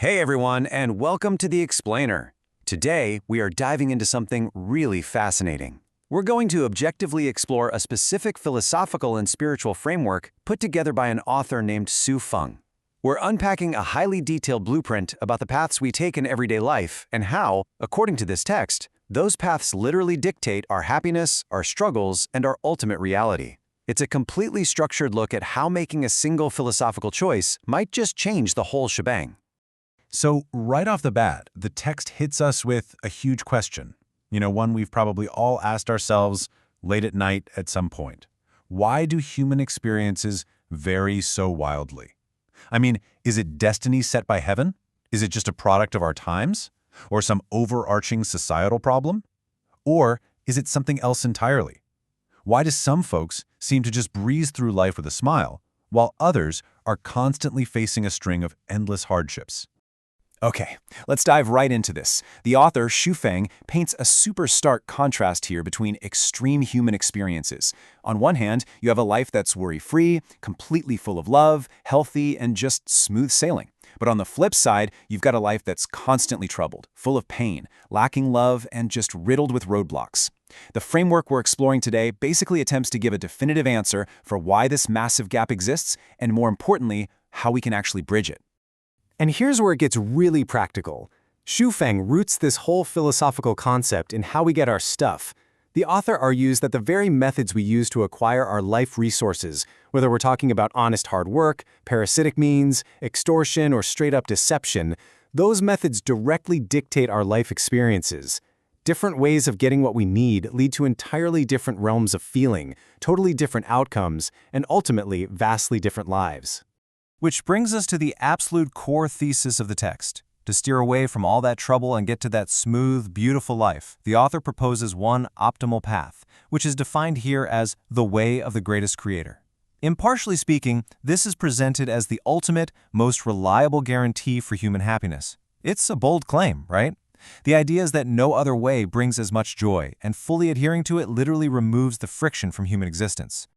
Hey everyone, and welcome to The Explainer. Today, we are diving into something really fascinating. We're going to objectively explore a specific philosophical and spiritual framework put together by an author named Su Feng. We're unpacking a highly detailed blueprint about the paths we take in everyday life and how, according to this text, those paths literally dictate our happiness, our struggles, and our ultimate reality. It's a completely structured look at how making a single philosophical choice might just change the whole shebang. So right off the bat, the text hits us with a huge question. One we've probably all asked ourselves late at night at some point. Why do human experiences vary so wildly? Is it destiny set by heaven? Is it just a product of our times? Or some overarching societal problem? Or is it something else entirely? Why do some folks seem to just breeze through life with a smile, while others are constantly facing a string of endless hardships? Okay, let's dive right into this. The author, Su Feng, paints a super stark contrast here between extreme human experiences. On one hand, you have a life that's worry-free, completely full of love, healthy, and just smooth sailing. But on the flip side, you've got a life that's constantly troubled, full of pain, lacking love, and just riddled with roadblocks. The framework we're exploring today basically attempts to give a definitive answer for why this massive gap exists, and more importantly, how we can actually bridge it. And here's where it gets really practical. Su Feng roots this whole philosophical concept in how we get our stuff. The author argues that the very methods we use to acquire our life resources, whether we're talking about honest hard work, parasitic means, extortion, or straight-up deception, those methods directly dictate our life experiences. Different ways of getting what we need lead to entirely different realms of feeling, totally different outcomes, and ultimately vastly different lives. Which brings us to the absolute core thesis of the text. To steer away from all that trouble and get to that smooth, beautiful life, the author proposes one optimal path, which is defined here as the way of the greatest creator. Impartially speaking, this is presented as the ultimate, most reliable guarantee for human happiness. It's a bold claim, right? The idea is that no other way brings as much joy, and fully adhering to it literally removes the friction from human existence.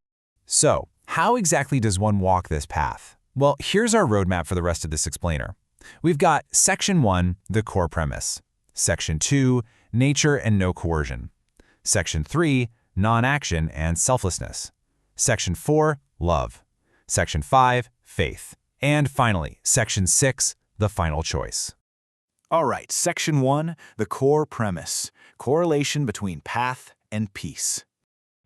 So, how exactly does one walk this path? Well, here's our roadmap for the rest of this explainer. We've got Section 1, the core premise. Section 2, nature and no coercion. Section 3, non-action and selflessness. Section 4, love. Section 5, faith. And finally, Section 6, the final choice. All right, Section 1, the core premise. Correlation between path and peace.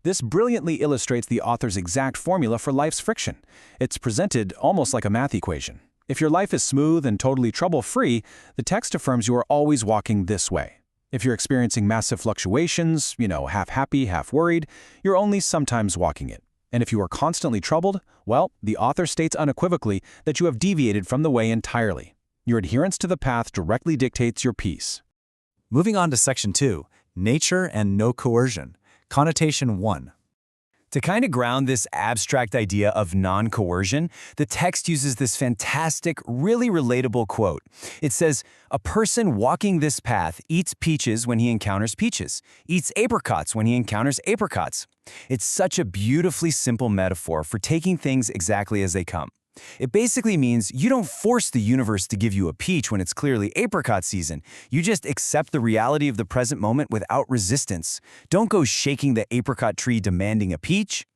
This brilliantly illustrates the author's exact formula for life's friction. It's presented almost like a math equation. If your life is smooth and totally trouble-free, the text affirms you are always walking this way. If you're experiencing massive fluctuations, half happy, half worried, you're only sometimes walking it. And if you are constantly troubled, well, the author states unequivocally that you have deviated from the way entirely. Your adherence to the path directly dictates your peace. Moving on to Section 2, nature and no coercion. Connotation 1. To kind of ground this abstract idea of non-coercion, the text uses this fantastic, really relatable quote. It says, "A person walking this path eats peaches when he encounters peaches, eats apricots when he encounters apricots." It's such a beautifully simple metaphor for taking things exactly as they come. It basically means you don't force the universe to give you a peach when it's clearly apricot season. You just accept the reality of the present moment without resistance. Don't go shaking the apricot tree demanding a peach.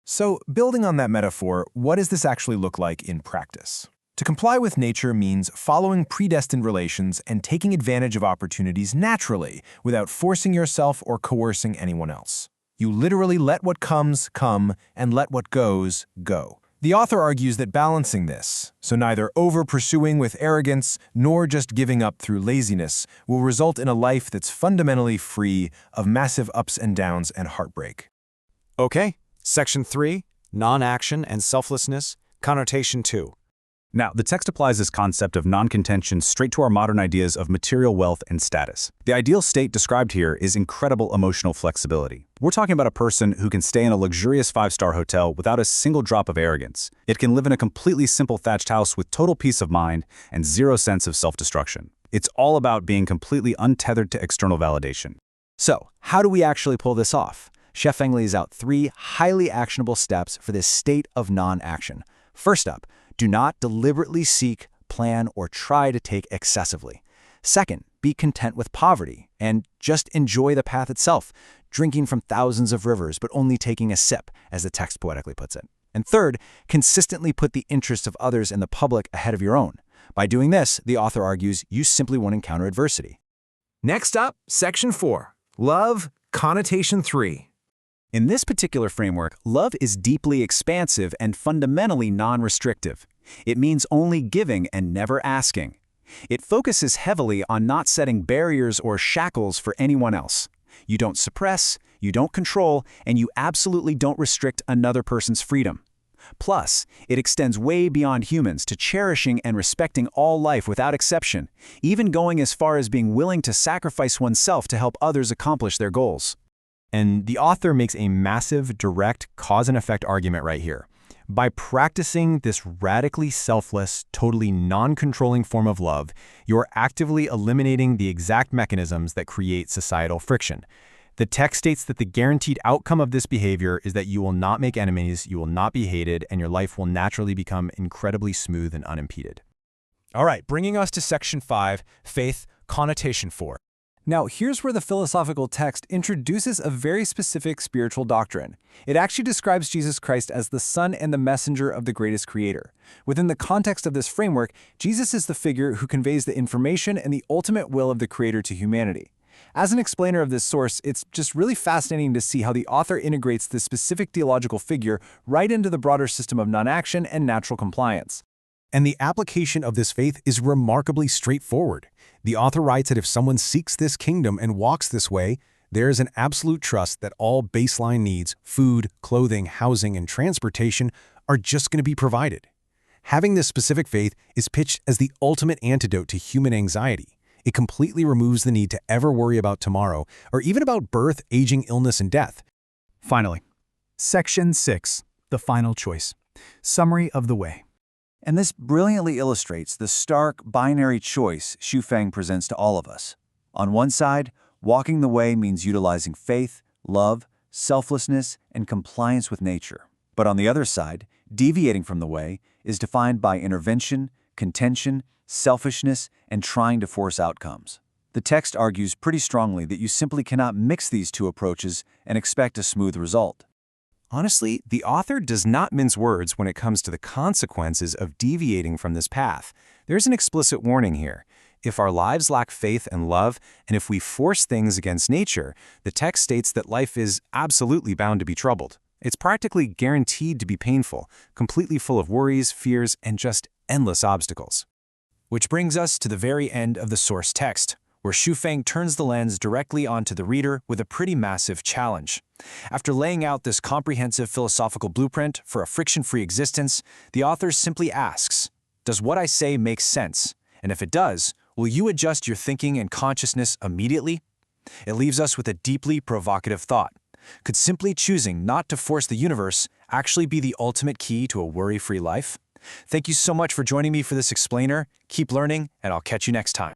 So, building on that metaphor, what does this actually look like in practice? To comply with nature means following predestined relations and taking advantage of opportunities naturally without forcing yourself or coercing anyone else. You literally let what comes, come, and let what goes, go. The author argues that balancing this, so neither over-pursuing with arrogance nor just giving up through laziness, will result in a life that's fundamentally free of massive ups and downs and heartbreak. Okay, Section 3, non-action and selflessness, connotation 2. Now, the text applies this concept of non-contention straight to our modern ideas of material wealth and status. The ideal state described here is incredible emotional flexibility. We're talking about a person who can stay in a luxurious 5-star hotel without a single drop of arrogance. It can live in a completely simple thatched house with total peace of mind and zero sense of self-destruction. It's all about being completely untethered to external validation. So, how do we actually pull this off? Su Feng lays out 3 highly actionable steps for this state of non-action. First up, do not deliberately seek plan or try to take excessively. Second, be content with poverty and just enjoy the path itself, drinking from thousands of rivers but only taking a sip, as the text poetically puts it. And third, consistently put the interests of others and the public ahead of your own. By doing this, the author argues, you simply won't encounter adversity. Next up, Section 4. Love, Connotation 3. In this particular framework, love is deeply expansive and fundamentally non-restrictive. It means only giving and never asking. It focuses heavily on not setting barriers or shackles for anyone else. You don't suppress, you don't control, and you absolutely don't restrict another person's freedom. Plus, it extends way beyond humans to cherishing and respecting all life without exception, even going as far as being willing to sacrifice oneself to help others accomplish their goals. And the author makes a massive, direct cause and effect argument right here. By practicing this radically selfless, totally non-controlling form of love, you're actively eliminating the exact mechanisms that create societal friction. The text states that the guaranteed outcome of this behavior is that you will not make enemies, you will not be hated, and your life will naturally become incredibly smooth and unimpeded. All right, bringing us to Section 5, Faith, Connotation 4. Now, here's where the philosophical text introduces a very specific spiritual doctrine. It actually describes Jesus Christ as the Son and the messenger of the greatest creator. Within the context of this framework, Jesus is the figure who conveys the information and the ultimate will of the Creator to humanity. As an explainer of this source, it's just really fascinating to see how the author integrates this specific theological figure right into the broader system of non-action and natural compliance. And the application of this faith is remarkably straightforward. The author writes that if someone seeks this kingdom and walks this way, there is an absolute trust that all baseline needs, food, clothing, housing, and transportation, are just going to be provided. Having this specific faith is pitched as the ultimate antidote to human anxiety. It completely removes the need to ever worry about tomorrow, or even about birth, aging, illness, and death. Finally, Section 6, the final choice. Summary of the way. And this brilliantly illustrates the stark binary choice Xu presents to all of us. On one side, walking the way means utilizing faith, love, selflessness, and compliance with nature. But on the other side, deviating from the way is defined by intervention, contention, selfishness, and trying to force outcomes. The text argues pretty strongly that you simply cannot mix these two approaches and expect a smooth result. Honestly, the author does not mince words when it comes to the consequences of deviating from this path. There's an explicit warning here. If our lives lack faith and love, and if we force things against nature, the text states that life is absolutely bound to be troubled. It's practically guaranteed to be painful, completely full of worries, fears, and just endless obstacles. Which brings us to the very end of the source text, where Xu turns the lens directly onto the reader with a pretty massive challenge. After laying out this comprehensive philosophical blueprint for a friction-free existence, the author simply asks, does what I say make sense? And if it does, will you adjust your thinking and consciousness immediately? It leaves us with a deeply provocative thought. Could simply choosing not to force the universe actually be the ultimate key to a worry-free life? Thank you so much for joining me for this explainer. Keep learning, and I'll catch you next time.